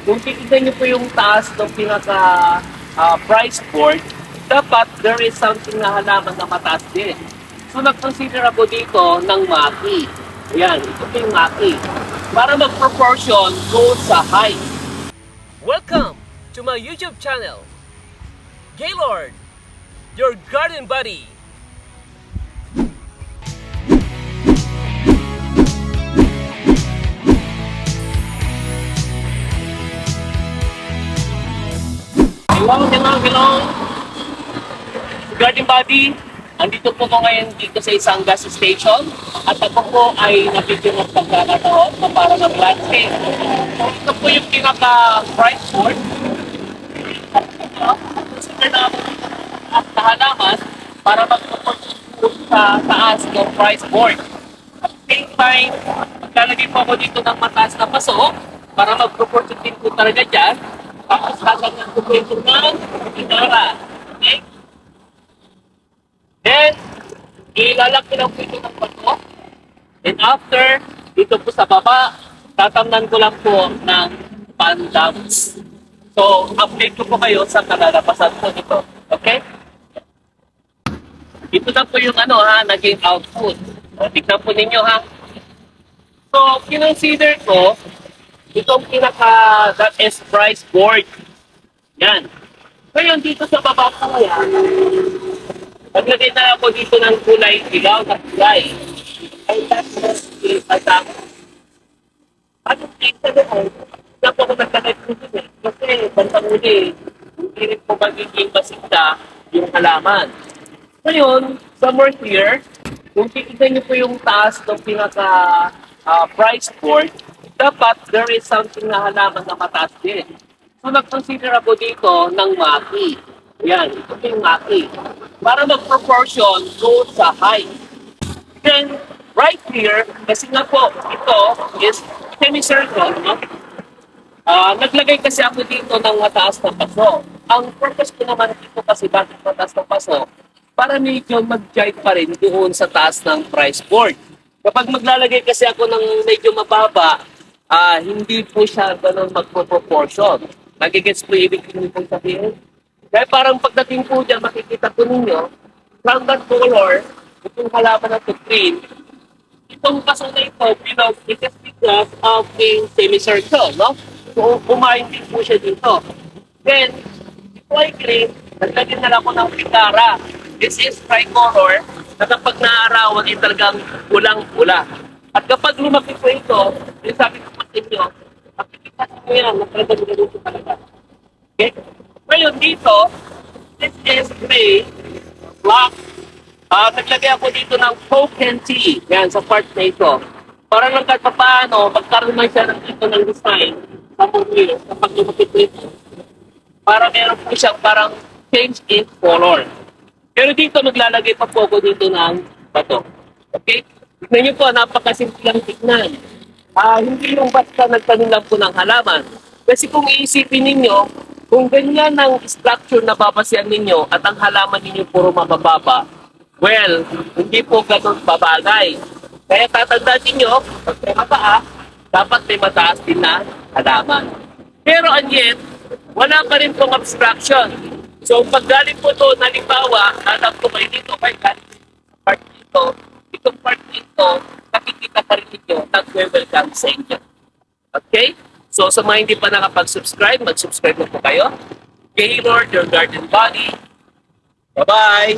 kung titignan niyo po yung taas ng pinaka price board, dapat there is something na halaman na mataas din. So nag-consider ako dito ng maki. Ayan, ito po yung maki. Para mag-proportion doon sa height. Welcome to my YouTube channel, Gaylord, your garden buddy. Hello. Garden Buddy, andito po ko ngayon dito sa isang gas station at ako po ay nabigyan ng pagkakataon na para mag-landscape. So ito po yung pinaka-price board. Consider na ako at halaman para mag-support sa taas ng price board. At the same time, maglalagay po ako dito ng mataas na paso para mag-proportion din po talaga dyan. Tapos lalagyan ko po ito ng gitara. Okay? Then, ilalaki lang po ito ng paso. And after, dito po sa baba, tatamnan ko lang po ng pan-lamps. So, update ko po kayo sa kalalabasan po nito. Okay? Ito na po yung naging output. O, tignan po ninyo ha. So, kinonsider ko, itong that is price board. Yan. Ngayon, dito sa baba po yan, naglagay na ako dito ng kulay, ilaw na kulay. Ay, that's the attack. Ano dito doon? Hindi po ako naglagay dito eh. Kasi, bantang uli, hindi rin po magiging masigda yung halaman. Ngayon, somewhere here, kung titignan niyo po yung taas ng pinaka price board, dapat there is something na halaman na mataas din. So nag-consider ako dito ng maki. Yan, ito yung maki. Para mag-proportion doon sa height. Then, right here, kasi nga po, ito is semicircle, no? Naglagay kasi ako dito ng mataas na paso. Ang purpose ko naman dito kasi bakit mataas na paso, para medyo mag-jive pa rin doon sa taas ng price board. Kapag maglalagay kasi ako ng medyo mababa, hindi po siya ganun magpo-proportion. Nagigets po ibig kong sabihin. Kaya parang pagdating po dyan, makikita po ninyo, from that color, itong halaman na to green, itong paso na ito, belongs, it is because of a semicircle, no? So, umayin din po siya dito. Then, ito ay green, naglagyan na lang ako ng pitara. This is tricolor, na kapag naarawan ay talagang pulang-pula. At kapag lumaki po ito, yung sabi ko sa inyo, makikita nyo yan, nakalagay dito talaga. Okay? Ngayon dito, this is gray, black. Naglagay ako dito ng Coke and tea, yan, sa part na ito. Para lang kahit paano, magkaroon man siya dito ng design sa movie, kapag lumaki po ito. Para meron po siyang parang change in color. Pero dito, maglalagay pa po ako dito ng bato. Okay? Tignan nyo po, napakasimple lang tignan. Hindi yung basta nagtanim lang po ng halaman. Kasi kung iisipin ninyo, kung ganyan ang structure na babasyan ninyo at ang halaman ninyo puro mabababa, well, hindi po ganun babagay. Kaya tatandaan ninyo, pag may mataas, dapat may mataas din na halaman. Pero and yet, wala pa rin pong obstruction. So, pag galing po ito, halimbawa, alam ko kayo dito, may galing part dito, itong part dito, nakikita pa rin ninyo, nag-welcome sa inyo. Okay? So, sa mga hindi pa nakapag-subscribe, mag-subscribe na po kayo. Gaylord, your garden buddy. Bye-bye!